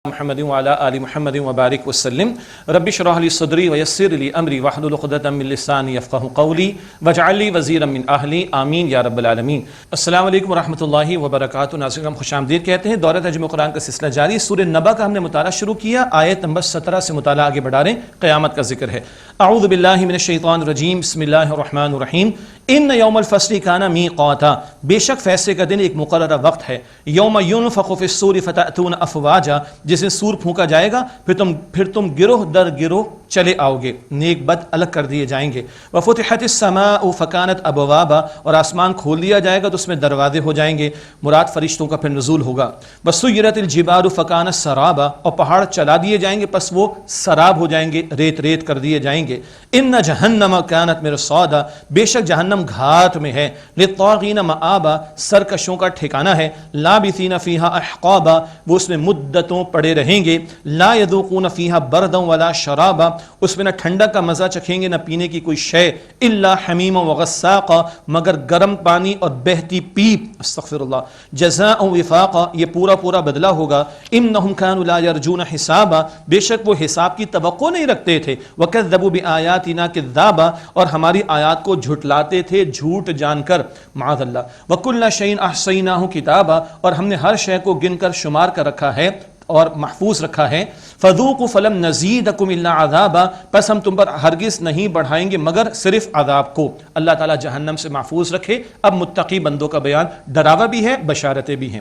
محمد وعلى آل محمد وبارك وسلم رب اشرح لي صدري ويسر لي امري واحلل عقدة من لساني يفقهوا قولي واجعل لي وزيرا من اهلي آمین یا رب العالمین۔ السلام علیکم ورحمۃ اللہ وبرکاتہ۔ ناظرین ہم خوش آمدید کہتے ہیں۔ دورہ ترجمہ قرآن کا سلسلہ جاری، سورہ نبا کا ہم نے مطالعہ شروع کیا، آیت نمبر 17 سے مطالعہ آگے بڑھا رہے ہیں۔ قیامت کا ذکر ہے۔ اعوذ باللہ من الشیطان الرجیم، بسم اللہ الرحمن الرحیم۔ ان یوم الفصل کان میقاتا، بے شک فیصلے کا دن ایک مقررہ وقت ہے۔ یوم ینفخ فی الصور فتأتون افواجا، جس دن سور پھونکا جائے گا پھر تم گروہ در گروہ چلے آؤ گے، نیک بد الگ کر دیے جائیں گے۔ وفتحت السماء فکانت ابوابا، اور آسمان کھول دیا جائے گا تو اس میں دروازے ہو جائیں گے، مراد فرشتوں کا پھر نزول ہوگا۔ وسیرت الجبال فکانت سرابا، اور پہاڑ چلا دیے جائیں گے پس وہ سراب ہو جائیں گے، ریت ریت کر دیے جائیں گے۔ ان جہنم کانت مرصادا، بے شک جہنم گھات میں ہے۔ للطاغین مآبا، سرکشوں کا ٹھکانہ ہے۔ لابثین فیہا احقابا، وہ اس میں مدتوں پڑے رہیں گے۔ لا یذوقون فیہا بردا ولا شرابا، اس میں نہ ٹھنڈا کا مزہ چکھیں گے نہ پینے کی کوئی شے۔ الا حمیما وغساقا، مگر گرم پانی اور بہتی پیپ، استغفر اللہ۔ جزاء وفاقا، یہ پورا پورا بدلہ ہوگا۔ انہم کانوا لا یرجون حسابا، بے شک وہ حساب کی توقع نہیں رکھتے تھے۔ وکذبوا بآیاتنا کذابا، اور ہماری آیات کو جھٹلاتے تھے جھوٹ جان کر، معاذ اللہ۔ وکل شیء احصیناہ کتابا، اور ہم نے ہر شے کو گن کر شمار کر رکھا ہے اور محفوظ رکھا ہے۔ فذوقوا فلم نزیدکم الا عذابا، پس ہم تم پر ہرگز نہیں بڑھائیں گے مگر صرف عذاب کو۔ اللہ تعالیٰ جہنم سے محفوظ رکھے۔ اب متقی بندوں کا بیان، ڈراوا بھی ہے بشارتیں بھی ہیں۔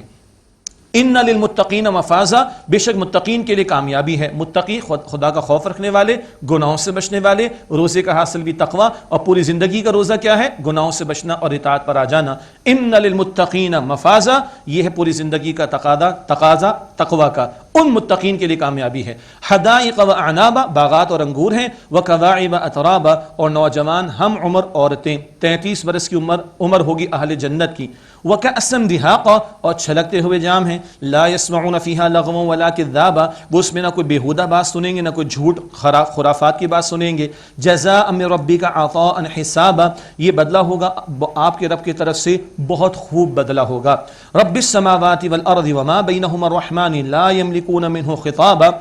ان للمتقین مفازا، بے شک متقین کے لیے کامیابی ہے۔ متقی خدا کا خوف رکھنے والے، گناہوں سے بچنے والے، روزے کا حاصل بھی تقوی، اور پوری زندگی کا روزہ کیا ہے؟ گناہوں سے بچنا اور اطاعت پر آ جانا۔ ان للمتقین مفازا، یہ ہے پوری زندگی کا تقاضا تقوی کا، ان متقین کے لیے کامیابی ہے۔ حدائق و اعنابا، باغات اور انگور ہیں۔ وکواعب اترابا، اور نوجوان ہم عمر عورتیں، 33 برس کی عمر ہوگی اہل جنت کی۔ وکأسا دہاقا، اور چھلکتے ہوئے جام ہیں۔ لا يسمعون فيها لغوا ولا كذابا، وہ اس میں نہ کوئی بیہودہ بات سنیں گے نہ کوئی جھوٹ خرافات کی بات سنیں گے۔ جزاء من ربك عطاء حسابا، یہ بدلہ ہوگا آپ کے رب کی طرف سے بہت خوب بدلہ ہوگا۔ رب السماوات والارض وما بينهما الرحمن لا يملكون منه خطابا،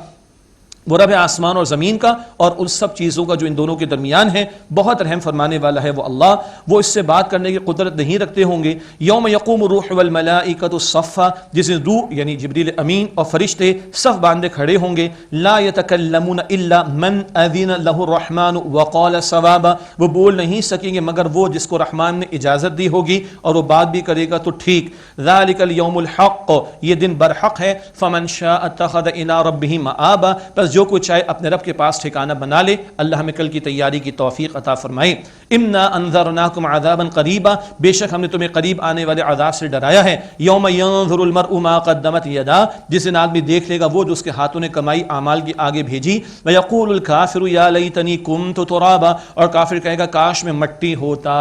وہ رب آسمان اور زمین کا اور ان سب چیزوں کا جو ان دونوں کے درمیان ہے، بہت رحم فرمانے والا ہے وہ اللہ، وہ اس سے بات کرنے کی قدرت نہیں رکھتے ہوں گے۔ یوم یقوم الروح والملائکۃ صفا، جس دن روح یعنی جبریل امین اور فرشتے صف باندھے کھڑے ہوں گے۔ لا یتکلمون الا من اذن له الرحمن وقال صوابا، وہ بول نہیں سکیں گے مگر وہ جس کو رحمان نے اجازت دی ہوگی اور وہ بات بھی کرے گا تو ٹھیک۔ ذالک الیوم الحق، یہ دن برحق ہے۔ فمن شاء اتخذ الی ربہ مآبا، بس جو کوئی چاہے اپنے رب کے پاس ٹھکانہ بنا لے۔ اللہ ہمیں کل کی تیاری کی توفیق عطا فرمائے۔ انا انذرناکم عذابا قریبا، بے شک ہم نے تمہیں قریب آنے والے عذاب سے ڈرایا ہے۔ یوم ینظر المرء ما قدمت یداہ، جس دن آدمی دیکھ لے گا وہ جو اس کے ہاتھوں نے کمائی اعمال کی آگے بھیجی۔ ویقول الکافر یا لیتنی کنت ترابا، اور کافر کہے گا کاش میں مٹی ہوتا،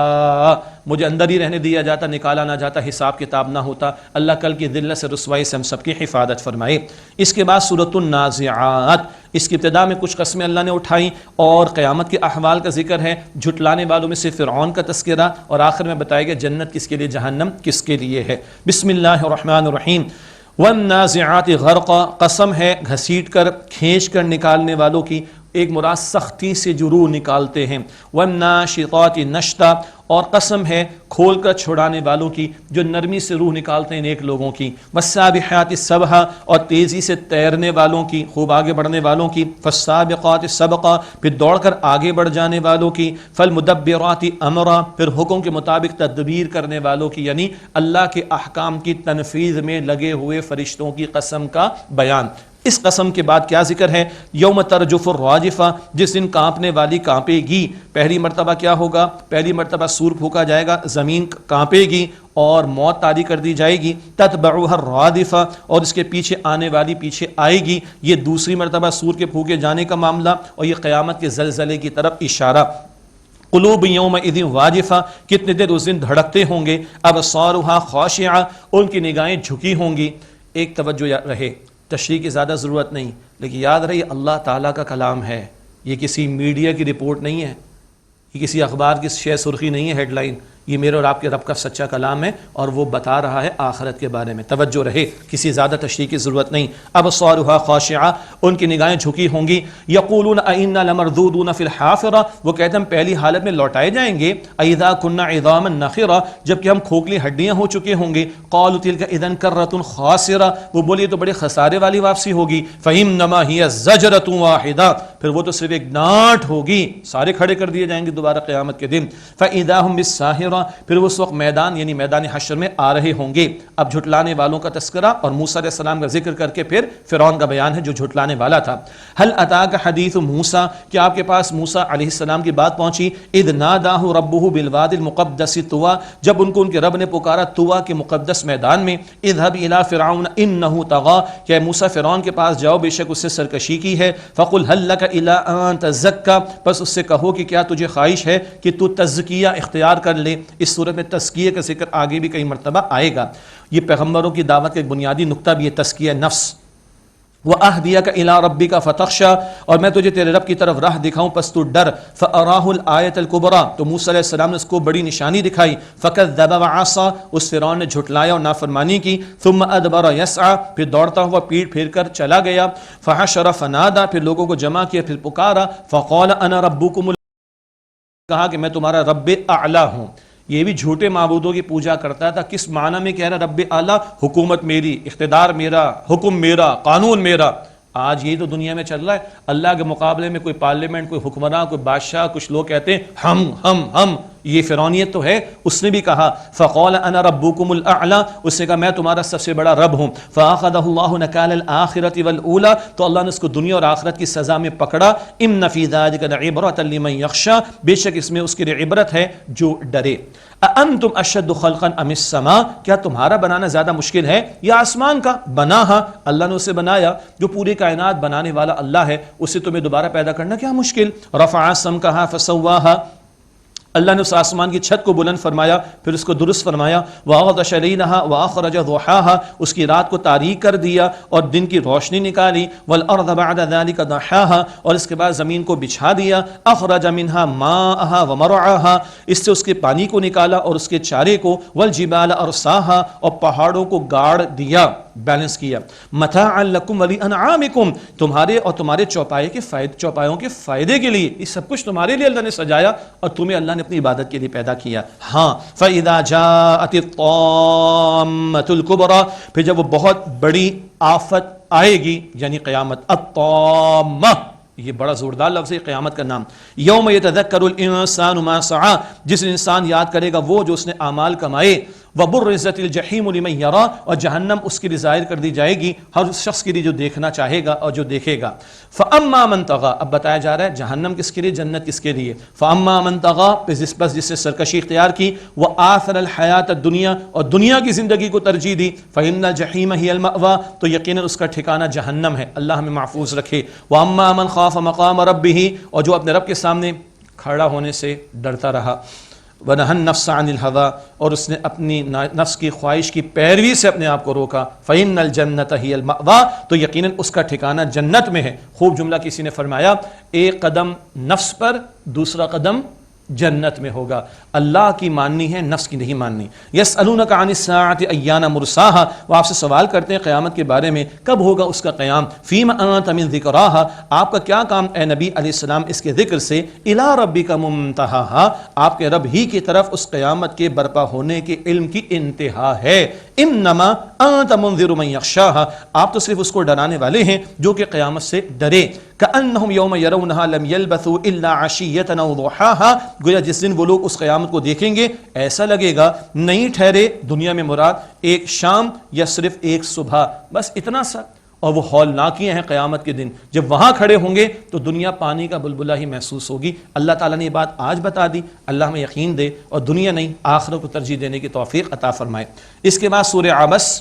مجھے اندر ہی رہنے دیا جاتا، نکالا نہ جاتا، حساب کتاب نہ ہوتا۔ اللہ کل کی ذلت سے رسوائی سے ہم سب کی حفاظت فرمائے۔ اس کے بعد سورۃ النازعات، اس کی ابتدا میں کچھ قسمیں اللہ نے اٹھائیں اور قیامت کے احوال کا ذکر ہے، جھٹلانے والوں میں سے فرعون کا تذکرہ، اور آخر میں بتایا گیا جنت کس کے لیے، جہنم کس کے لیے ہے۔ بسم اللہ الرحمن الرحیم۔ والنازعات غرقا، قسم ہے گھسیٹ کر کھینچ کر نکالنے والوں کی، ایک مراد سختی سے جو روح نکالتے ہیں۔ والناشطات نشطا، اور قسم ہے کھول کر چھڑانے والوں کی جو نرمی سے روح نکالتے ہیں نیک لوگوں کی۔ والسابحات سبحا، اور تیزی سے تیرنے والوں کی، خوب آگے بڑھنے والوں کی۔ فالسابقات سبقا، پھر دوڑ کر آگے بڑھ جانے والوں کی۔ فالمدبرات امرا، پھر حکم کے مطابق تدبیر کرنے والوں کی، یعنی اللہ کے احکام کی تنفیذ میں لگے ہوئے فرشتوں کی قسم کا بیان۔ اس قسم کے بعد کیا ذکر ہے؟ یوم ترجف الراجفہ، جس دن کانپنے والی کانپے گی۔ پہلی مرتبہ کیا ہوگا؟ پہلی مرتبہ سور پھونکا جائے گا، زمین کانپے گی اور موت طاری کر دی جائے گی۔ تتبعها الرادفہ، اور اس کے پیچھے آنے والی پیچھے آئے گی۔ یہ دوسری مرتبہ سور کے پھونکے جانے کا معاملہ، اور یہ قیامت کے زلزلے کی طرف اشارہ۔ قلوب یومئذ واجفہ، کتنے دیر اس دن دھڑکتے ہوں گے۔ ابصارها خاشعہ، ان کی نگاہیں جھکی ہوں گی۔ ایک توجہ رہے، تشریح کی زیادہ ضرورت نہیں، لیکن یاد رہے یہ اللہ تعالیٰ کا کلام ہے، یہ کسی میڈیا کی رپورٹ نہیں ہے، یہ کسی اخبار کی شہ سرخی نہیں ہے، ہیڈ لائن، یہ میرے اور آپ کے رب کا سچا کلام ہے اور وہ بتا رہا ہے آخرت کے بارے میں. توجہ رہے, کسی زیادہ تشریح کی ضرورت نہیں. ابصارها خاشعہ, ان کی نگاہیں جھکی ہوں گی. یقولون ائنا لمردودون فی الحافرہ, وہ کہتے ہیں ہم پہلی حالت میں لوٹائے جائیں گے. اذا كنا عظاما نخرہ, جبکہ ہم کھوکھلی ہڈیاں ہو چکے ہوں گے. قالوا تلک اذا کرۃ خاسرہ, وہ بولی تو بڑے خسارے والی واپسی ہوگی. فانما هي زجرۃ واحدہ, پھر وہ تو صرف ایک ڈانٹ ہوگی, سارے کھڑے کر دیے جائیں گے دوبارہ قیامت کے دن. فاذا هم بالساہرہ, پھر وہ اس وقت میدان یعنی میدان حشر میں آ رہے ہوں گے. اب جھٹلانے والوں کا تذکرہ اور موسیٰ علیہ السلام کا ذکر کر کے پھر فرعون کا بیان ہے جو جھٹلانے والا تھا. هل اتاک حدیث موسیٰ, کیا آپ کے پاس موسیٰ علیہ السلام کی بات پہنچی. اذ ناداہ ربہ بالوادی المقدس طویٰ, جب ان کو ان کے رب نے پکارا طویٰ کے مقدس میدان میں. اذهب الى فرعون انہ طغیٰ, کہ موسیٰ فرعون کے پاس جاؤ بے شک اس سے سرکشی کی ہے. فقل هل لک الى ان تزکا, بس اس سے کہو کہ کیا تجھے خواہش ہے کہ تو تزکیہ اختیار کر لے. اس صورت میں تزکیہ کا ذکر آگے بھی کئی مرتبہ آئے گا. یہ پیغمبروں کی دعوت کا ایک بنیادی نقطہ بھی ہے, تزکیہ نفس. وَأَهْدِيَكَ إِلَىٰ رَبِّكَ فَتَخْشَىٰ, اور میں تجھے تیرے رب کی طرف راہ دکھاؤں پس تو ڈر. فَأَرَاهُ الْآيَةَ الْكُبْرىٰ, تو موسیٰ علیہ السلام نے اس کو بڑی نشانی دکھائی. فَكَذَّبَ وَعَصَىٰ, اس فرعون نے جھٹلایا اور نافرمانی کی. ثُمَّ أَدْبَرَ يَسْعَىٰ, پھر دوڑتا ہوا پیٹ پھیر کر چلا گیا. فَحَشَرَ فَنَادَىٰ, پھر لوگوں کو جمع کیا پھر پکارا. فَقَالَ أَنَا رَبُّكُمُ, کہا کہ میں تمہارا رب اعلیٰ ہوں. یہ بھی جھوٹے معبودوں کی پوجا کرتا تھا. کس معنی میں کہہ رہا رب اعلیٰ؟ حکومت میری, اقتدار میرا, حکم میرا, قانون میرا. آج یہ تو دنیا میں چل رہا ہے. اللہ کے مقابلے میں کوئی پارلیمنٹ, کوئی حکمراں, کوئی بادشاہ, کچھ لوگ کہتے ہیں ہم. یہ فرعونیت تو ہے. اس نے بھی کہا فقال انا ربکم الاعلی, اس نے کہا میں تمہارا سب سے بڑا رب ہوں. فاخذہ اللہ نکال الآخرۃ والاولی, تو اللہ نے اس کو دنیا اور آخرت کی سزا میں پکڑا. ان فی ذلک لعبرۃ لمن یخشی, بے شک اس میں اس کے لیے عبرت ہے جو ڈرے. اانتم اشد خلقا ام السماء, کیا تمہارا بنانا زیادہ مشکل ہے یا آسمان کا؟ بناہا, اللہ نے اسے بنایا. جو پوری کائنات بنانے والا اللہ ہے, اسے تمہیں دوبارہ پیدا کرنا کیا مشکل. رفع سمکہا فسواہا, اللہ نے اس آسمان کی چھت کو بلند فرمایا پھر اس کو درست فرمایا. وَأَغْطَشَ لَيْلَهَا وَأَخْرَجَ ضُحَاهَا, اس کی رات کو تاریک کر دیا اور دن کی روشنی نکالی. وَالْأَرْضَ بَعْدَ ذَلِكَ دَحَاهَا, اور اس کے بعد زمین کو بچھا دیا. أَخْرَجَ مِنْهَا مَاءَهَا وَمَرْعَاهَا, اس سے اس کے پانی کو نکالا اور اس کے چارے کو. وَالْجِبَالَ أَرْسَاهَا, اور پہاڑوں کو گاڑ دیا, بیلنس کیا. مَتَاعًا لَكُمْ وَلِأَنْعَامِكُمْ, تمہارے اور تمہارے چوپایوں کے فائدے کے لیے. یہ سب کچھ تمہارے لیے اللہ نے سجایا اور تمہیں اللہ نے اپنی عبادت کے لیے پیدا کیا. ہاں فَإِذَا جَاءَتِ الطَّامَّةُ الْكُبْرَىٰ, پھر جب وہ بہت بڑی آفت آئے گی یعنی قیامت. الطامہ, یہ بڑا زوردار لفظ ہے قیامت کا نام. یوم یتذکر الانسان ما سعی, جس انسان یاد کرے گا وہ جو اس نے اعمال کمائے. وبرزت الجحیم لمن یری, اور جہنم اس کے لیے ظاہر کر دی جائے گی ہر اس شخص کے لیے جو دیکھنا چاہے گا اور جو دیکھے گا. فاما من طغی, اب بتایا جا رہا ہے جہنم کس کے لیے, جنت کس کے لیے. فاما من طغی, بس جس نے سرکشی اختیار کی. وآثر الحیات الدنیا, اور دنیا کی زندگی کو ترجیح دی. فإن الجحیم هی المأوی, تو یقیناً اس کا ٹھکانہ جہنم ہے. اللہ ہمیں محفوظ رکھے. واما من خاف مقام ربہ, اور جو اپنے رب کے سامنے کھڑا ہونے سے ڈرتا رہا. وَنَهَى النَّفْسَ عَنِ الْهَوَىٰ, اور اس نے اپنی نفس کی خواہش کی پیروی سے اپنے آپ کو روکا. فَإِنَّ الْجَنَّةَ هِيَ الْمَأْوَىٰ, تو یقیناً اس کا ٹھکانہ جنت میں ہے. خوب جملہ کسی نے فرمایا, ایک قدم نفس پر, دوسرا قدم جنت میں ہوگا. اللہ کی ماننی ہے, نفس کی نہیں ماننی. یسألونک عن الساعۃ ایان مرساہا, وہ آپ سے سوال کرتے ہیں قیامت کے بارے میں کب ہوگا اس کا قیام. فیم انت من ذکراہا, آپ کا کیا کام اے نبی علیہ السلام اس کے ذکر سے. الی ربک منتہاہا, آپ کے رب ہی کی طرف اس قیامت کے برپا ہونے کے علم کی انتہا ہے. انما انت منذر من یخشاہا, آپ تو صرف اس کو ڈرانے والے ہیں جو کہ قیامت سے ڈرے. کأنہم یوم یرونہا لم یلبثوا الا عشیۃ او ضحاہا, گویا جس دن وہ لوگ اس قیامت کو دیکھیں گے ایسا لگے گا نہیں ٹھہرے دنیا میں مراد ایک شام یا صرف ایک صبح, بس اتنا سا. اور وہ ہولناکیاں ہیں قیامت کے دن, جب وہاں کھڑے ہوں گے تو دنیا پانی کا بلبلہ ہی محسوس ہوگی. اللہ تعالیٰ نے یہ بات آج بتا دی, اللہ ہمیں یقین دے اور دنیا نہیں آخرت کو ترجیح دینے کی توفیق عطا فرمائے. اس کے بعد سورہ عبس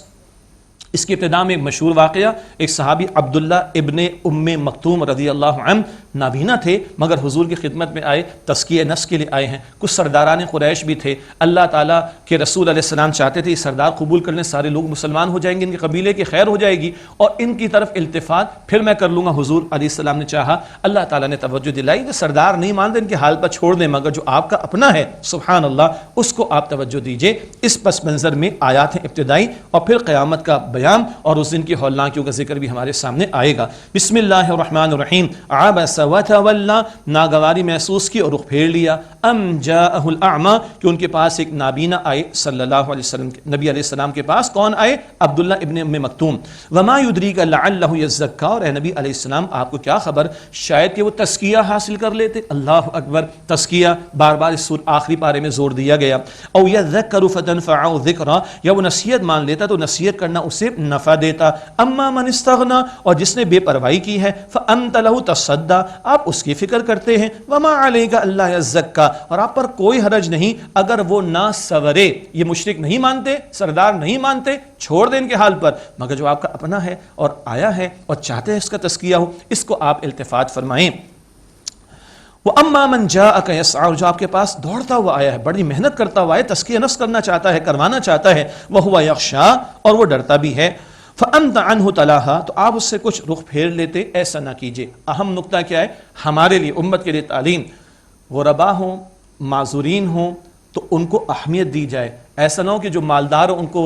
اس کی ابتدا میں ایک مشہور واقعہ، ایک صحابی عبداللہ ابن ام مکتوم رضی اللہ عنہ نابینا تھے، مگر حضور کی خدمت میں آئے، تزکیہ نفس کے لیے آئے ہیں۔ کچھ سرداران قریش بھی تھے، اللہ تعالیٰ کے رسول علیہ السلام چاہتے تھے یہ سردار قبول کر لیں، سارے لوگ مسلمان ہو جائیں گے، ان کے قبیلے کی خیر ہو جائے گی اور ان کی طرف التفات پھر میں کر لوں گا۔ حضور علیہ السلام نے چاہا، اللہ تعالیٰ نے توجہ دلائی کہ سردار نہیں مانتے، ان کے حال پر چھوڑ دیں، مگر جو آپ کا اپنا ہے سبحان اللہ اس کو آپ توجہ دیجئے۔ اس پس منظر میں آیات ہیں ابتدائی اور پھر قیامت کا بیان اور اس دن کی ہولناکیوں کا ذکر بھی ہمارے سامنے آئے گا۔ بسم اللہ الرحمن الرحیم۔ عبس وتولی، ناگواری محسوس کی اور رخ پھیر لیا۔ ام جاءہ الاعمی، کہ ان کے پاس ایک نابینا آئے صلی اللہ علیہ وسلم، نبی علیہ السلام کے پاس کون آئے؟ عبداللہ ابن ام مکتوم۔ وما یدریک لعلہ یزکا، اور اے نبی علیہ السلام آپ کو کیا خبر شاید کہ وہ تزکیہ حاصل کر لیتے۔ اللہ اکبر، تزکیہ بار بار اس آخری پارے میں زور دیا گیا۔ او یذکر فتنفعہ ذکرا، یا وہ نصیحت مان لیتا تو نصیحت کرنا اسے نفع دیتا۔ اما من استغنا، اور جس نے بے پرواہی کی ہے، فانت لہ تصدی، آپ اس کی فکر کرتے ہیں۔ وما علیک الا یزکا، اور آپ پر کوئی حرج نہیں اگر وہ نہ سورے۔ یہ مشرک نہیں مانتے، سردار نہیں مانتے، چھوڑ دیں ان کے حال پر، مگر جو آپ کا اپنا ہے اور آیا ہے اور چاہتے ہیں اس کا تزکیہ ہو، اس کو آپ التفات فرمائیں۔ وَأَمَّا مَنْ جَاءَكَ يَسْعَىٰ، جو آپ کے پاس دوڑتا ہوا آیا ہے، بڑی محنت کرتا ہوا ہے، تزکیہ نفس کرنا چاہتا ہے، کروانا چاہتا ہے، وَهُوَ يَخْشَىٰ، اور وہ ڈرتا بھی ہے، فَأَنْتَ عَنْهُ تَلَاهَا، تو آپ اس سے کچھ رخ پھیر لیتے، ایسا نہ کیجئے۔ اہم نقطہ کیا ہے ہمارے لیے، امت کے لیے تعلیم، غربا ہوں، معذورین ہوں تو ان کو اہمیت دی جائے۔ ایسا نہ ہو کہ جو مالدار ہو ان کو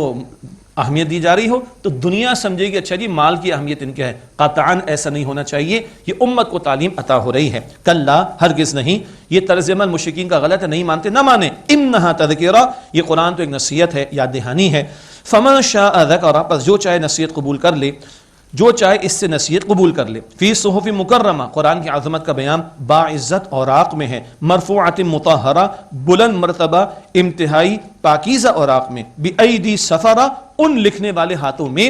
اہمیت دی جا رہی ہو تو دنیا سمجھے گی اچھا جی مال کی اہمیت ان کے ہے، قطعاً ایسا نہیں ہونا چاہیے۔ یہ امت کو تعلیم عطا ہو رہی ہے، کلا ہرگز نہیں، یہ طرز عمل مشرکین کا غلط ہے، نہیں مانتے نہ مانیں۔ انہا تذکرہ، یہ قرآن تو ایک نصیحت ہے، یاد دہانی ہے۔ فمن شاء ذکر، پس جو چاہے نصیحت قبول کر لے، جو چاہے اس سے نصیحت قبول کر لے۔ فی صحف مکرمہ، قرآن کی عظمت کا بیان باعزت اوراق میں ہے، مرفوعۃ مطہرہ، بلند مرتبہ انتہائی پاکیزہ اوراق میں، بأیدی سفرہ، ان لکھنے والے ہاتھوں میں،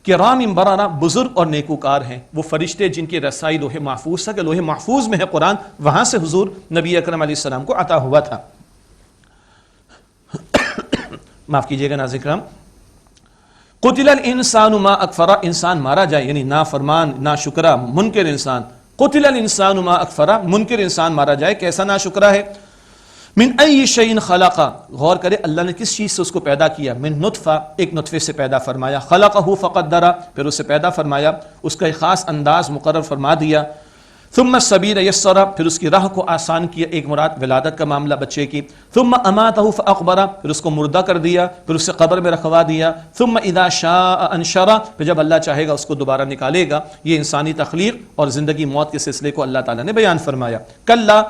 کرام بررہ، بزرگ اور نیکوکار ہیں، وہ فرشتے جن کی رسائی لوح محفوظ تھا، کہ لوح محفوظ میں ہے قرآن، وہاں سے حضور نبی اکرم علیہ السلام کو عطا ہوا تھا۔ معاف کیجیے گا ناظرین کرام، قتل الانسان ما اکفرہ، انسان مارا جائے، یعنی نافرمان، ناشکرہ، منکر انسان۔ قتل الانسان ما اکفرہ، منکر انسان مارا جائے، کیسا ناشکرہ ہے۔ من ای شیء خلقہ، غور کرے اللہ نے کس چیز سے اس کو پیدا کیا۔ من نطفہ، ایک نطفے سے پیدا فرمایا، خلقہ فقدرہ، پھر اسے پیدا فرمایا، اس کا ایک خاص انداز مقرر فرما دیا۔ ثم السبیل یسرہ، پھر اس کی راہ کو آسان کیا، ایک مراد ولادت کا معاملہ بچے کی۔ ثم اماتہ فاقبرہ، پھر اس کو مردہ کر دیا، پھر اسے قبر میں رکھوا دیا۔ ثم اذا شاء انشرہ، پھر جب اللہ چاہے گا اس کو دوبارہ نکالے گا۔ یہ انسانی تخلیق اور زندگی موت کے سلسلے کو اللہ تعالیٰ نے بیان فرمایا۔ کلا،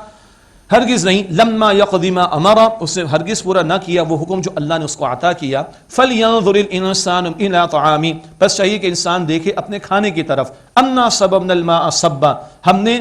ہرگز نہیں، لما یقضی ما امر، اس نے ہرگز پورا نہ کیا وہ حکم جو اللہ نے اس کو عطا کیا۔ فلینظر الانسان الی طعامہ، بس چاہیے کہ انسان دیکھے اپنے کھانے کی طرف۔ انا صببنا الماء صبا، ہم نے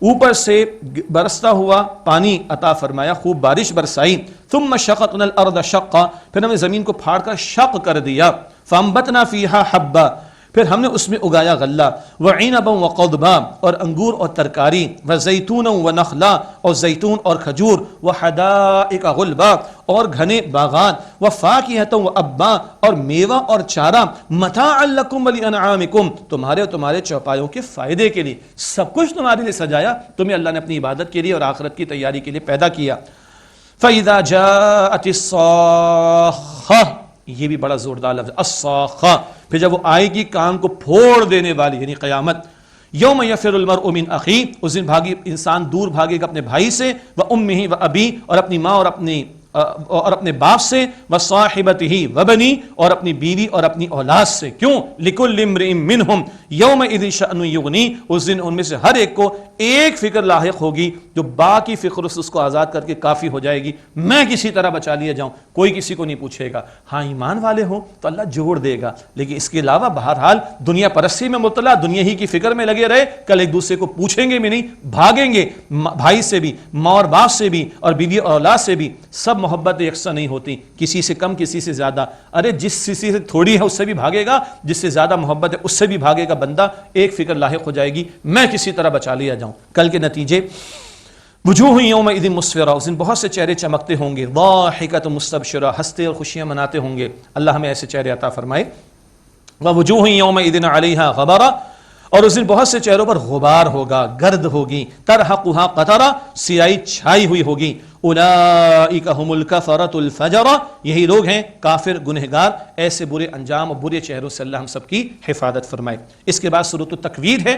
اوپر سے برستا ہوا پانی عطا فرمایا، خوب بارش برسائی۔ ثم شققنا الارض شقا، پھر ہم نے زمین کو پھاڑ کر شق کر دیا۔ فانبتنا فیہا حبا، پھر ہم نے اس میں اگایا غلہ، وعنبا وقضبا، اور انگور اور ترکاری، وزیتونا ونخلا، اور زیتون اور کھجور، وحدائق غلبا، اور گھنے باغات، وفاکہۃ وابا، اور میوہ اور چارہ، متاعا لکم ولانعامکم، تمہارے اور تمہارے چوپایوں کے فائدے کے لیے، سب کچھ تمہارے لیے سجایا، تمہیں اللہ نے اپنی عبادت کے لیے اور آخرت کی تیاری کے لیے پیدا کیا۔ فَإِذَا جَاءَتِ الصَّاخَّةُ، یہ بھی بڑا زوردار لفظ، الصاخہ، پھر جب وہ آئے گی کان کو پھوڑ دینے والی، یعنی قیامت۔ یوم یفر المرء من اخیہ، اس دن انسان دور بھاگے گا اپنے بھائی سے، وامہ وابی، اور اپنی ماں اور اپنے باپ سے، وصاحبتہ وبنی، اور اپنی بیوی اور اپنی اولاد سے۔ کیوں؟ لکل امرئ منہم یومئذ شأن یغنی، اس دن ان میں سے ہر ایک کو ایک فکر لاحق ہوگی جو باقی فکر سے اس کو آزاد کر کے کافی ہو جائے گی، میں کسی طرح بچا لیا جاؤں، کوئی کسی کو نہیں پوچھے گا۔ ہاں ایمان والے ہوں تو اللہ جوڑ دے گا، لیکن اس کے علاوہ بہرحال دنیا پرستی میں مبتلا، دنیا ہی کی فکر میں لگے رہے، کل ایک دوسرے کو پوچھیں گے بھی نہیں، بھاگیں گے، بھائی سے بھی، ماں اور باپ سے بھی، اور بیوی اور اولاد سے بھی۔ سب محبت یکساں نہیں ہوتی، کسی سے کم، کسی سے زیادہ۔ ارے جس کسی سے تھوڑی ہے اس سے بھی بھاگے گا، جس سے زیادہ محبت ہے اس سے بھی بھاگے گا بندہ، ایک فکر لاحق ہو جائے گی، میں کسی طرح بچا لیا جاؤں۔ کل کے نتیجے، وجوہ یومئذ مسفرہ، اس دن بہت سے چہرے چمکتے ہوں گے، ضاحکۃ مستبشرہ، ہنستے اور خوشیاں مناتے ہوں گے۔ اللہ ہمیں ایسے چہرے عطا فرمائے۔ وَوُجُوهٌ يَوْمَئِذٍ عَلَيْهَا غَبَرَةٌ، اور اس دن بہت سے چہروں پر غبار ہوگا، گرد ہوگی، ترحقها قطرہ، سیاہی چھائی ہوئی ہوگی، اولئک هم الکفرۃ الفجرہ، یہی لوگ ہیں کافر گنہگار۔ ایسے برے انجام اور برے چہروں سے اللہ ہم سب کی حفاظت فرمائے۔ اس کے بعد سورۃ التکویر ہے،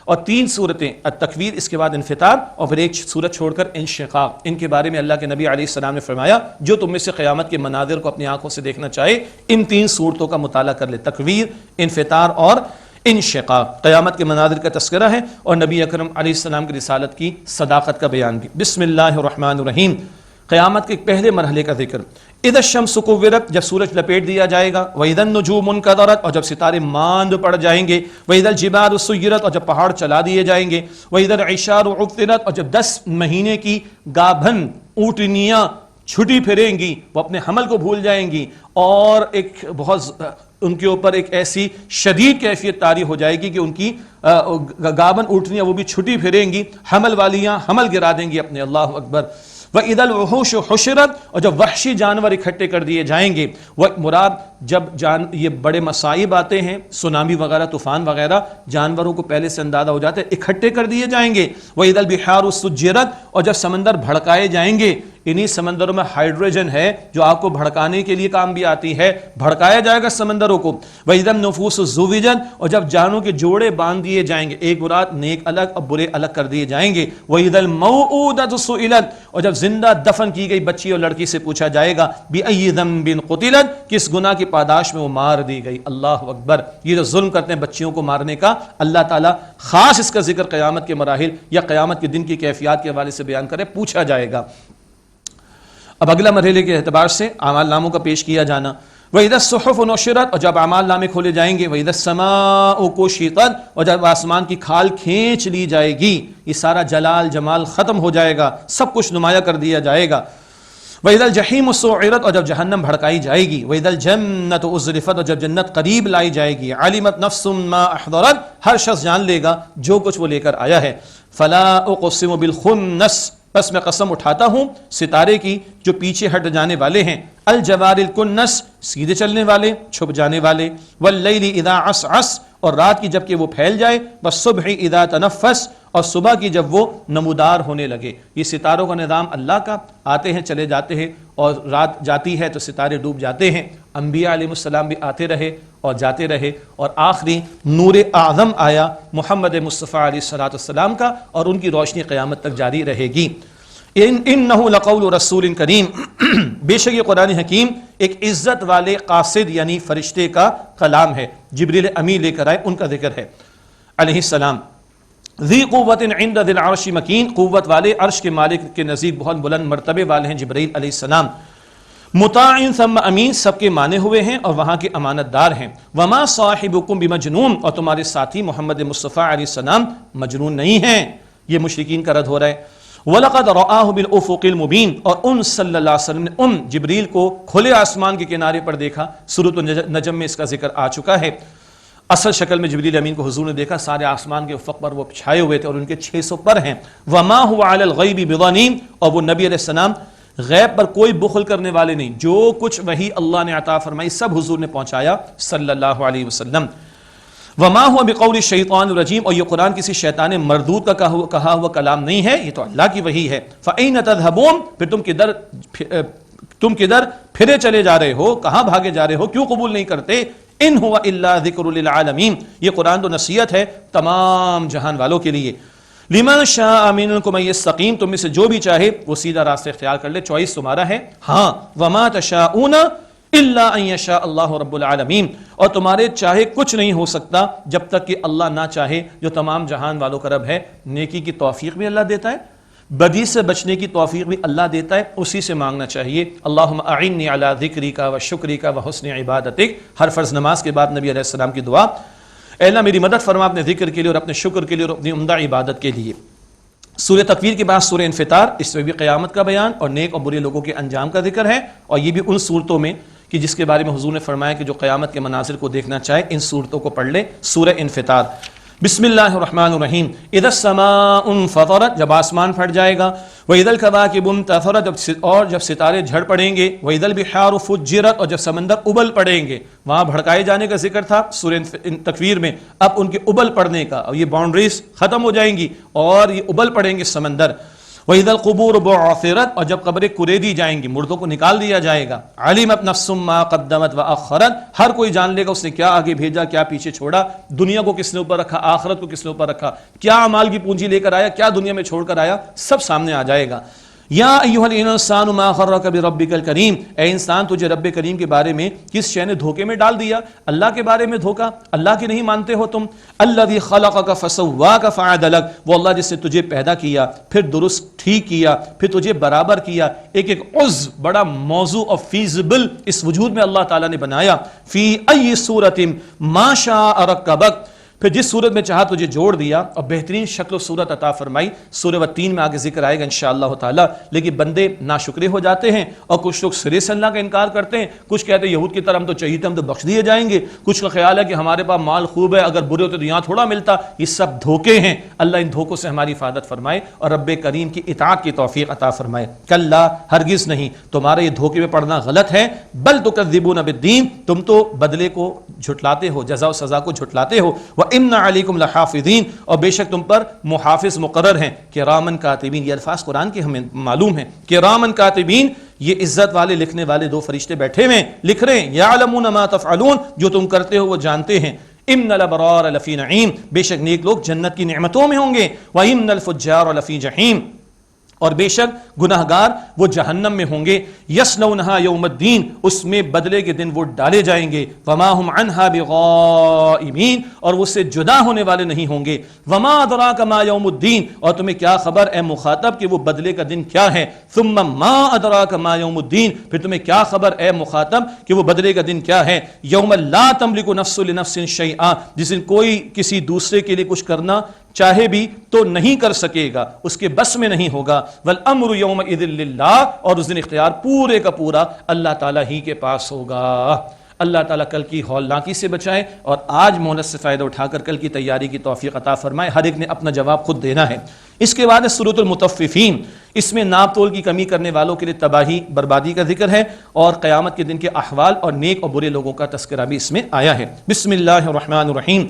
اور 3 سورتیں، التکویر، اس کے بعد انفطار، اور پھر ایک سورت چھوڑ کر انشقاق۔ ان کے بارے میں اللہ کے نبی علیہ السلام نے فرمایا جو تم میں سے قیامت کے مناظر کو اپنی آنکھوں سے دیکھنا چاہے ان 3 سورتوں کا مطالعہ کر لے، تکویر، انفطار اور انشقاق۔ قیامت کے مناظر کا تذکرہ ہے اور نبی اکرم علیہ السلام کی رسالت کی صداقت کا بیان بھی۔ بسم اللہ الرحمن الرحیم، قیامت کے پہلے مرحلے کا ذکر۔ اذا الشمس کورت، جب سورج لپیٹ دیا جائے گا، واذا النجوم انکدرت، اور جب ستارے ماند پڑ جائیں گے، واذا الجبال سیرت، اور جب پہاڑ چلا دیے جائیں گے، واذا العشار عطلت، اور جب 10 مہینے کی گابھن اونٹنیاں چھٹی پھریں گی، وہ اپنے حمل کو بھول جائیں گی، اور ایک بہت ان کے اوپر ایک ایسی شدید کیفیت طاری ہو جائے گی کہ ان کی گابن اونٹنیاں وہ بھی چھٹی پھریں گی، حمل والیاں حمل گرا دیں گی اپنے، اللہ اکبر۔ وَإِذَا الْوُحُوشُ حُشِرَتْ، اور جب وحشی جانور اکٹھے کر دیے جائیں گے، وہ مراد جب یہ بڑے مصائب آتے ہیں، سونامی وغیرہ، طوفان وغیرہ، جانوروں کو پہلے سے اندازہ ہو جاتا ہے، اکٹھے کر دیے جائیں گے۔ وَإِذَا الْبِحَارُ سُجِّرَتْ، اور جب سمندر بھڑکائے جائیں گے، انہی سمندروں میں ہائیڈروجن ہے جو آپ کو بھڑکانے کے لیے کام بھی آتی ہے، بھڑکایا جائے گا سمندروں کو۔ وَإِذَا النُّفُوسُ زُوِّجَتْ، اور جب جانوں کے جوڑے باندھ دیے جائیں گے، ایک مراد نیک الگ اور برے الگ کر دیے جائیں گے۔ وَإِذَا الْمَوْءُودَةُ سُئِلَتْ، اور جب زندہ دفن کی گئی بچی اور لڑکی سے پوچھا جائے گا، بِأَيِّ ذَنبٍ قُتِلَتْ، کس گناہ کی پاداش میں وہ مار دی گئی۔ اللہ اکبر۔ یہ جو ظلم کرتے ہیں بچیوں کو مارنے کا، اللہ تعالیٰ خاص اس کا ذکر قیامت کے مراحل یا قیامت کے دن کی کیفیات کے حوالے سے بیان کرے، پوچھا جائے گا۔ اب اگلا مرحلے کے اعتبار سے اعمال ناموں کا پیش کیا جانا۔ وَإِذَا الصُّحُفُ نُشِرَتْ، اور جب اعمال نامے کھولے جائیں گے۔ وَإِذَا السَّمَاءُ كُشِطَتْ، اور جب آسمان کی کھال کھینچ لی جائے گی، یہ سارا جلال جمال ختم ہو جائے گا، سب کچھ نمایاں کر دیا جائے گا۔ وَإِذَا الْجَحِيمُ سُعِرَتْ، اور جب جہنم بھڑکائی جائے گی۔ وَإِذَا الْجَنَّةُ أُزْلِفَتْ، اور جب جنت قریب لائی جائے گی۔ عَلِمَتْ نَفْسٌ مَا أَحْضَرَتْ، ہر شخص جان لے گا جو کچھ وہ لے کر آیا ہے۔ فَلَا أُقْسِمُ بِالْخُنَّسِ، بس میں قسم اٹھاتا ہوں ستارے کی جو پیچھے ہٹ جانے والے ہیں۔ الجوار الکنس، سیدھے چلنے والے، چھپ جانے والے۔ واللیل اذا عسعس، اور رات کی جب کہ وہ پھیل جائے۔ والصبح اذا تنفس، اور صبح کی جب وہ نمودار ہونے لگے۔ یہ ستاروں کا نظام اللہ کا، آتے ہیں چلے جاتے ہیں، اور رات جاتی ہے تو ستارے ڈوب جاتے ہیں۔ انبیاء علیہ السلام بھی آتے رہے اور جاتے رہے، اور آخری نور اعظم آیا محمد مصطفیٰ علیہ السلام کا، اور ان کی روشنی قیامت تک جاری رہے گی۔ انہ لقول رسول کریم، بے شک یہ قرآن حکیم ایک عزت والے قاصد یعنی فرشتے کا کلام ہے، جبریل امین لے کر آئے، ان کا ذکر ہے علیہ السلام۔ ذی قوت عند ذی العرش مکین، قوت والے، عرش کے مالک کے نزدیک بہت بلند مرتبے والے ہیں جبریل علیہ السلام۔ مطاع ثم امین، سب کے مانے ہوئے ہیں اور وہاں کے امانت دار ہیں۔ وما صاحبکم بمجنون، اور تمہارے ساتھی محمد مصطفیٰ علیہ السلام مجنون نہیں ہیں۔ یہ مشرکین کا رد ہو رہا ہے۔ وَلَقَدْ رَآهُ بِالْأُفُقِ الْمُبِينِ، اور ان صلی اللہ علیہ وسلم نے جبریل کو کھلے آسمان کے کنارے پر دیکھا۔ سورۃ النجم میں اس کا ذکر آ چکا ہے۔ اصل شکل میں جبریل امین کو حضور نے دیکھا، سارے آسمان کے افق پر وہ چھائے ہوئے تھے اور ان کے 600 پر ہیں۔ وَمَا هُوَ عَلَى الْغَيْبِ بِضَنِينٍ، اور وہ نبی علیہ السلام غیب پر کوئی بخل کرنے والے نہیں، جو کچھ وحی اللہ نے عطا فرمائی سب حضور نے پہنچایا صلی اللہ علیہ وسلم۔ وما هو بقول الشیطان الرجیم، اور یہ قرآن کسی شیطان مردود کا کہا ہوا کلام نہیں ہے، یہ تو اللہ کی وحی ہے۔ فَأَيْنَ تَذْهَبُونَ، پھر تم کدھر پھرے چلے جا رہے ہو، کہاں بھاگے جا رہے ہو، کیوں قبول نہیں کرتے؟ ان هو الا ذکر للعالمین، یہ قرآن تو نصیحت ہے تمام جہان والوں کے لیے۔ لمن شاء منکم ان یستقیم، تم میں سے جو بھی چاہے وہ سیدھا راستہ اختیار کر لے، چوائس تمہارا ہے۔ ہاں، وما تشاءون الا ان یشاء اللہ رب العالمین، اور تمہارے چاہے کچھ نہیں ہو سکتا جب تک کہ اللہ نہ چاہے، جو تمام جہان والوں کا رب ہے۔ نیکی کی توفیق بھی اللہ دیتا ہے، بدی سے بچنے کی توفیق بھی اللہ دیتا ہے، اسی سے مانگنا چاہیے۔ اللہم اعنی علی ذکرک و شکرک و حسن عبادتک، ہر فرض نماز کے بعد نبی علیہ السلام کی دعا، اے اللہ میری مدد فرما اپنے ذکر کے لیے اور اپنے شکر کے لیے اور اپنی عمدہ عبادت کے لیے۔ سورہ تکویر کے بعد سورہ انفطار، اس میں بھی قیامت کا بیان اور نیک اور برے لوگوں کے انجام کا ذکر ہے، اور یہ بھی ان صورتوں میں کہ جس کے بارے میں حضور نے فرمایا کہ جو قیامت کے مناظر کو دیکھنا چاہے ان صورتوں کو پڑھ لے۔ سورہ انفطار، بسم اللہ الرحمن الرحیم اذا السماء انفطرت، جب آسمان پھٹ جائے گا، واذا الکواکب انتثرت، اور جب ستارے جھڑ پڑیں گے، واذا البحار فجرت، اور جب سمندر ابل پڑیں گے. وہاں بھڑکائے جانے کا ذکر تھا سورہ تکویر میں، اب ان کے ابل پڑنے کا، اور یہ باؤنڈریز ختم ہو جائیں گی اور یہ ابل پڑیں گے سمندر. وَإِذَا الْقُبُورُ بُعْثِرَتْ، اور جب قبریں کریدی جائیں گی، مردوں کو نکال دیا جائے گا. عَلِمَتْ نَفْسٌ مَّا قَدَّمَتْ وَأَخَّرَتْ، ہر کوئی جان لے گا اس نے کیا آگے بھیجا، کیا پیچھے چھوڑا، دنیا کو کس نے اوپر رکھا، آخرت کو کس نے اوپر رکھا، کیا اعمال کی پونجی لے کر آیا، کیا دنیا میں چھوڑ کر آیا، سب سامنے آ جائے گا. یا ایھا الانسان ما غرک بربک الکریم، اے انسان تجھے رب کریم کے بارے میں کس شے نے دھوکے میں ڈال دیا، اللہ کے بارے میں دھوکا، اللہ کی نہیں مانتے ہو تم. الذی خلقک فسواک فعدلک، وہ اللہ جس نے تجھے پیدا کیا پھر درست ٹھیک کیا پھر تجھے برابر کیا. ایک ایک عضو بڑا موضوع اور فیزبل اس وجود میں اللہ تعالیٰ نے بنایا. فی ای صورت ما شاء رکبک، پھر جس صورت میں چاہا تجھے جوڑ دیا اور بہترین شکل و صورت عطا فرمائی. سورہ والتین میں آگے ذکر آئے گا انشاءاللہ تعالی. لیکن بندے ناشکرے ہو جاتے ہیں اور کچھ لوگ سرے سے اللہ کا انکار کرتے ہیں. کچھ کہتے ہیں یہود کی طرح ہم تو چاہیے تھے، ہم تو بخش دیے جائیں گے. کچھ کا خیال ہے کہ ہمارے پاس مال خوب ہے، اگر برے ہوتے تو یہاں تھوڑا ملتا. یہ سب دھوکے ہیں. اللہ ان دھوکوں سے ہماری حفاظت فرمائے اور رب کریم کی اطاعت کی توفیق عطا فرمائے. کلا، ہرگز نہیں، تمہارا یہ دھوکے میں پڑنا غلط ہے. بل تکذبون بالدین، تم تو بدلے کو جھٹلاتے ہو، جزا و سزا کو جھٹلاتے ہو. وَإِنَّ عَلَيْكُمْ حافظین، اور بے شک تم پر محافظ مقرر ہیں. کرامن کاتبین، یہ الفاظ قرآن کے ہمیں معلوم ہیں. کرامن کاتبین، یہ عزت والے لکھنے والے دو فرشتے بیٹھے ہوئے لکھ رہے ہیں. یعلمون ما تفعلون، جو تم کرتے ہو وہ جانتے ہیں. ان الابرار لفی نعیم، بے شک نیک لوگ جنت کی نعمتوں میں ہوں گے. وان الفجار لفی جحیم، اور بے شک گناہگار وہ جہنم میں ہوں گے. یصلونھا یوم الدین، اس میں بدلے کے دن وہ ڈالے جائیں گے. وما ہم عنہا بغائبین، اور وہ سے جدا ہونے والے نہیں ہوں گے. وما ادراک ما یوم الدین، اور تمہیں کیا خبر اے مخاطب کہ وہ بدلے کا دن کیا ہے. ثم ما ادراک ما یوم الدین، پھر تمہیں کیا خبر اے مخاطب کہ وہ بدلے کا دن کیا ہے. یوم لا تملک نفس لنفس شیئا، جس دن کوئی کسی دوسرے کے لیے کچھ کرنا چاہے بھی تو نہیں کر سکے گا، اس کے بس میں نہیں ہوگا. والامر یومئذ للہ، اور اس دن اختیار پورے کا پورا اللہ تعالیٰ ہی کے پاس ہوگا. اللہ تعالیٰ کل کی ہولناکی سے بچائے اور آج مہلت سے فائدہ اٹھا کر کل کی تیاری کی توفیق عطا فرمائے. ہر ایک نے اپنا جواب خود دینا ہے. اس کے بعد سورۃ المطففین، اس میں ناپ تول کی کمی کرنے والوں کے لیے تباہی بربادی کا ذکر ہے اور قیامت کے دن کے احوال اور نیک اور برے لوگوں کا تذکرہ بھی اس میں آیا ہے. بسم اللہ الرحمن الرحیم.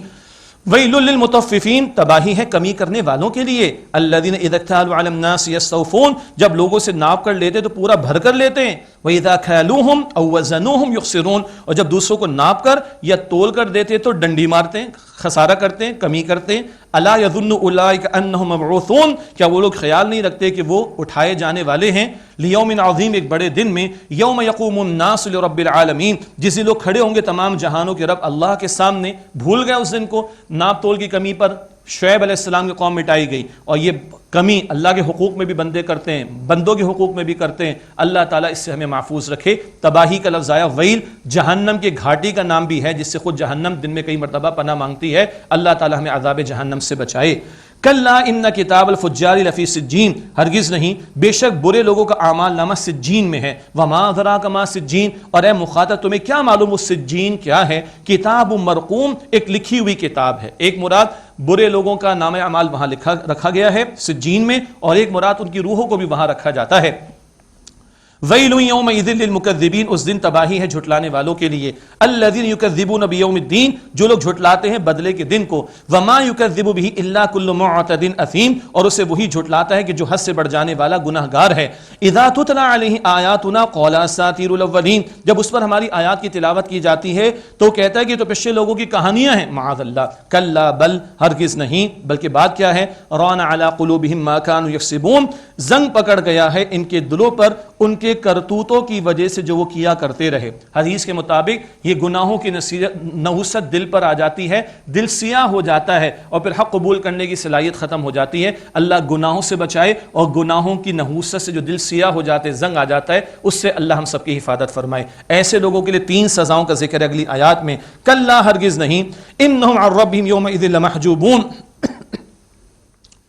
ویل للمطففین، تباہی ہے کمی کرنے والوں کے لیے. الذین اذا اکتالوا علی الناس یستوفون، جب لوگوں سے ناپ کر لیتے تو پورا بھر کر لیتے ہیں. وَإِذَا كَالُوهُمْ أَوْ وَزَنُوهُمْ يُخْسِرُونَ، اور جب دوسروں کو ناپ کر یا تول کر دیتے تو ڈنڈی مارتے ہیں، خسارہ کرتے ہیں، کمی کرتے ہیں. الا يظن اولئک انہم مبعوثون، کیا وہ لوگ خیال نہیں رکھتے کہ وہ اٹھائے جانے والے ہیں. لیوم عظیم، ایک بڑے دن میں. یوم یقوم الناس لرب العالمین، جس دن لوگ کھڑے ہوں گے تمام جہانوں کے رب اللہ کے سامنے. بھول گئے اس دن کو، ناپ تول کی کمی پر شعیب علیہ السلام کی قوم مٹائی گئی، اور یہ کمی اللہ کے حقوق میں بھی بندے کرتے ہیں، بندوں کے حقوق میں بھی کرتے ہیں. اللہ تعالیٰ اس سے ہمیں محفوظ رکھے. تباہی کا لفظ آیا. ویل جہنم کے گھاٹی کا نام بھی ہے، جس سے خود جہنم دن میں کئی مرتبہ پناہ مانگتی ہے. اللہ تعالیٰ ہمیں عذاب جہنم سے بچائے. کلا ان کتاب الفجار لفی سجین، ہرگز نہیں، بے شک برے لوگوں کا اعمال نامہ سجین میں ہے. وما ادراک ما سجین، اور اے مخاطب تمہیں کیا معلوم وہ سجین کیا ہے. کتاب مرقوم، ایک لکھی ہوئی کتاب ہے. ایک مراد برے لوگوں کا نام اعمال وہاں رکھا گیا ہے سجین میں، اور ایک مراد ان کی روحوں کو بھی وہاں رکھا جاتا ہے. ویل یومئذ للمکذبین، اس دن تباہی ہے جھٹلانے والوں کے لیے. الذین یکذبون بیوم الدین، جو لوگ جھٹلاتے ہیں بدلے کے دن کو. وما یکذب بہ الا کل معتد اثیم، اور اسے وہی جھٹلاتا ہے کہ جو حد سے بڑھ جانے والا گناہگار ہے. اذا تتلی علیہ آیاتنا قال اساطیر الاولین، جب اس پر ہماری آیات کی تلاوت کی جاتی ہے تو کہتا ہے کہ تو پچھلے لوگوں کی کہانیاں ہیں. معاذ اللہ. کلا بل، ہرگز نہیں، بلکہ بات کیا ہے. ران علی قلوبہم ما کانوا یکسبون، زنگ پکڑ گیا ہے ان کے دلوں پر ان کے کرتوتوں کی وجہ سے جو وہ کیا کرتے رہے. حدیث کے مطابق یہ گناہوں کی نحوست دل پر آ جاتی ہے، دل سیاہ ہو جاتا ہے اور پھر حق قبول کرنے کی صلاحیت ختم ہو جاتی ہے. اللہ گناہوں سے بچائے اور گناہوں کی نحوست سے جو دل سیاہ ہو جاتے، زنگ آ جاتا ہے، اس سے اللہ ہم سب کی حفاظت فرمائے. ایسے لوگوں کے لیے 3 سزاؤں کا ذکر ہے اگلی آیات میں. کلا، ہرگز نہیں. انہم عن ربہم یومئذ لمحجوبون،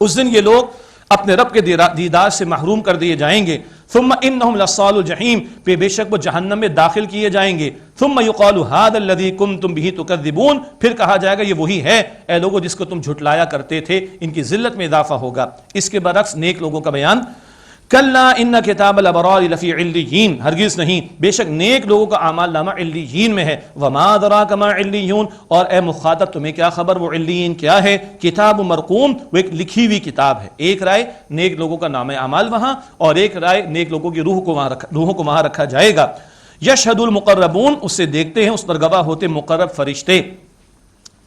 اس دن یہ لوگ اپنے رب کے دیدار سے محروم کر دیے جائیں گے. ثم انہم لصال الجحیم، پھر بے شک وہ جہنم میں داخل کیے جائیں گے. ثم یقال ھذا الذی کنتم بہ تکذبون، پھر کہا جائے گا یہ وہی ہے اے لوگوں جس کو تم جھٹلایا کرتے تھے. ان کی ذلت میں اضافہ ہوگا. اس کے برعکس نیک لوگوں کا بیان، کلا ان کتاب الابرار لفی علیین، ہرگز نہیں، بے شک نیک لوگوں کا اعمال نامہ علیین میں ہے. وما ادراک ما علیون، اور اے مخاطب تمہیں کیا خبر وہ علیین کیا ہے. کتاب مرقوم، وہ ایک لکھی ہوئی کتاب ہے. ایک رائے نیک لوگوں کا نام اعمال وہاں، اور ایک رائے نیک لوگوں کی روحوں کو وہاں رکھا جائے گا. یشہد المقربون، اس سے دیکھتے ہیں، اس پر گواہ ہوتے مقرب فرشتے.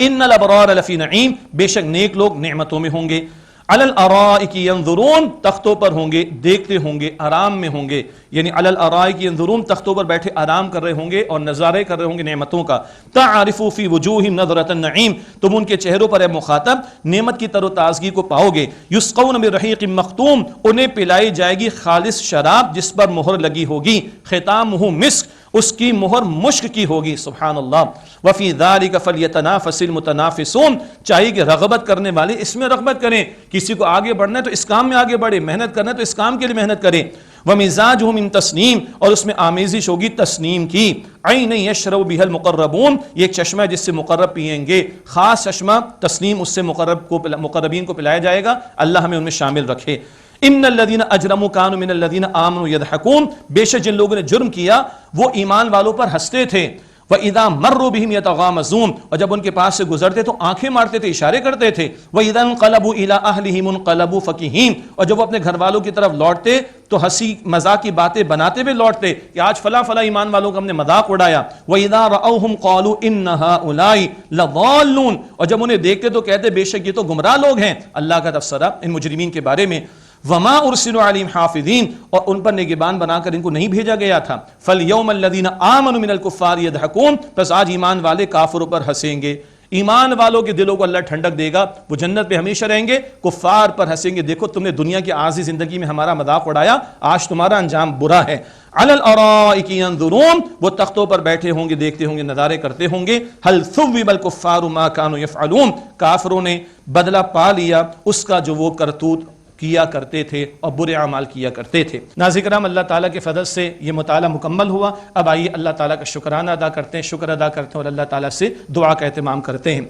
ان الابرار لفی نعیم، بے شک نیک لوگ نعمتوں میں ہوں گے. علی الارائک ینظرون، تختوں پر ہوں گے، دیکھتے ہوں گے، آرام میں ہوں گے. یعنی علی الارائک ینظرون، تختوں پر بیٹھے آرام کر رہے ہوں گے اور نظارے کر رہے ہوں گے نعمتوں کا. تعرف فی وجوہہم نظرۃ النعیم، تم ان کے چہروں پر اے مخاطب نعمت کی تر و تازگی کو پاؤ گے. یسقون من رحیق مختوم، انہیں پلائی جائے گی خالص شراب جس پر مہر لگی ہوگی. ختامہ مسک، اس کی مہر مشک کی ہوگی. سبحان اللہ. وفی ذلک فلیتنافس المتنافسون، چاہیے کہ رغبت کرنے والے اس میں رغبت کریں. کسی کو آگے بڑھنا ہے تو اس کام میں آگے بڑھے، محنت کرنا ہے تو اس کام کے لیے محنت کریں. ومزاجہ من تسنیم، اور اس میں آمیزش ہوگی تسنیم کی. عین یشرب بها المقربون، یہ ایک چشمہ ہے جس سے مقرب پئیں گے. خاص چشمہ تسنیم، اس سے مقربین کو پلایا جائے گا. اللہ ہمیں ان میں شامل رکھے. ان الذین اجرموا كانوا من الذین آمنوا يضحكون، بے شک جن لوگوں نے جرم کیا وہ ایمان والوں پر ہنستے تھے. وَإِذَا مَرُّوا بِهِمْ يَتَغَامَزُونَ، اور جب ان کے پاس سے گزرتے تو آنکھیں مارتے تھے، اشارے کرتے تھے. وَإِذَا انقلبوا إِلَىٰ أَهْلِهِمْ انقلبوا فَكِهِينَ، اور جب وہ اپنے گھر والوں کی طرف لوٹتے تو ہنسی مذاق کی باتیں بناتے ہوئے لوٹتے کہ آج فلاں فلاں ایمان والوں کا ہم نے مذاق اڑایا. وَإِذَا رَأَوْهُمْ قَالُوا إِنَّ هَٰؤُلَاءِ لَضَالُّونَ، اور جب انہیں دیکھتے تو کہتے بے شک یہ تو گمراہ لوگ ہیں. اللہ کا تبصرہ ان مجرمین کے بارے میں. وما ارسلوا علیہم حافظین، اور ان پر نگہبان بنا کر ان کو نہیں بھیجا گیا تھا. فالیوم الذین آمنوا من الکفار یضحکون، پس آج ایمان والے کافروں پر ہنسیں گے. ایمان والوں کے دلوں کو اللہ ٹھنڈک دے گا، وہ جنت پہ ہمیشہ رہیں گے. کفار پر ہنسیں گے، دیکھو تم نے دنیا کی عارضی زندگی میں ہمارا مذاق اڑایا، آج تمہارا انجام برا ہے. علی الارائک ینظرون، وہ تختوں پر بیٹھے ہوں گے، دیکھتے ہوں گے، نظارے کرتے ہوں گے. هل ثوب الکفار ما كانوا يفعلون، کافروں نے بدلہ پا لیا اس کا جو وہ کرتوت کیا کرتے تھے اور برے اعمال کیا کرتے تھے. ناظرین کرام، اللہ تعالیٰ کے فضل سے یہ مطالعہ مکمل ہوا. اب آئیے اللہ تعالیٰ کا شکرانہ ادا کرتے ہیں، شکر ادا کرتے ہیں اور اللہ تعالیٰ سے دعا کا اہتمام کرتے ہیں.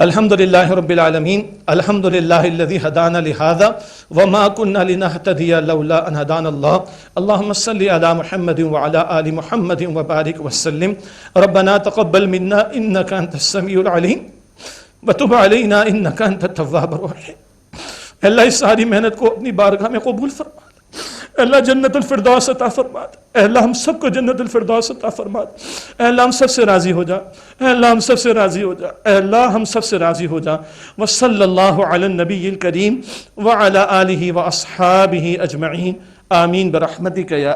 الحمدللہ رب العالمین، الحمدللہ الذی ہدانا لہذا وما كنا لنہتدی لولا ان ہدانا اللہ. اللہم صلی علی محمد وعلی آل محمد وبارک وسلم. ربنا تقبل منا انک انت السمیع العلیم وتب علینا انک انت التواب الرحیم. اللہ اس ساری محنت کو اپنی بارگاہ میں قبول فرما دے. اللہ جنت الفردوس عطا فرما دے. اللہ ہم سب کو جنت الفردوس عطا فرما دے. اللہ ہم سب سے راضی ہو جا. اللہ ہم سب سے راضی ہو جا. اللہ ہم سب سے راضی ہو جا. وصلی اللہ علی النبی الکریم وعلی آلہ واصحابہ اجمعین. آمین برحمتک یا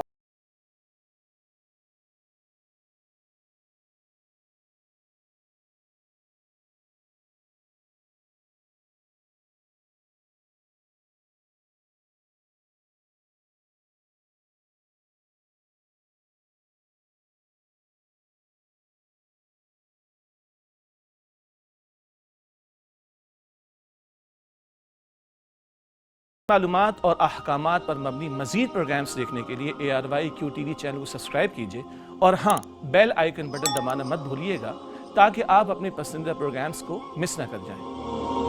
معلومات اور احکامات پر مبنی مزید پروگرامز دیکھنے کے لیے ARYQTV چینل کو سبسکرائب کیجئے، اور ہاں بیل آئیکن بٹن دبانا مت بھولیے گا تاکہ آپ اپنے پسندیدہ پروگرامز کو مس نہ کر جائیں.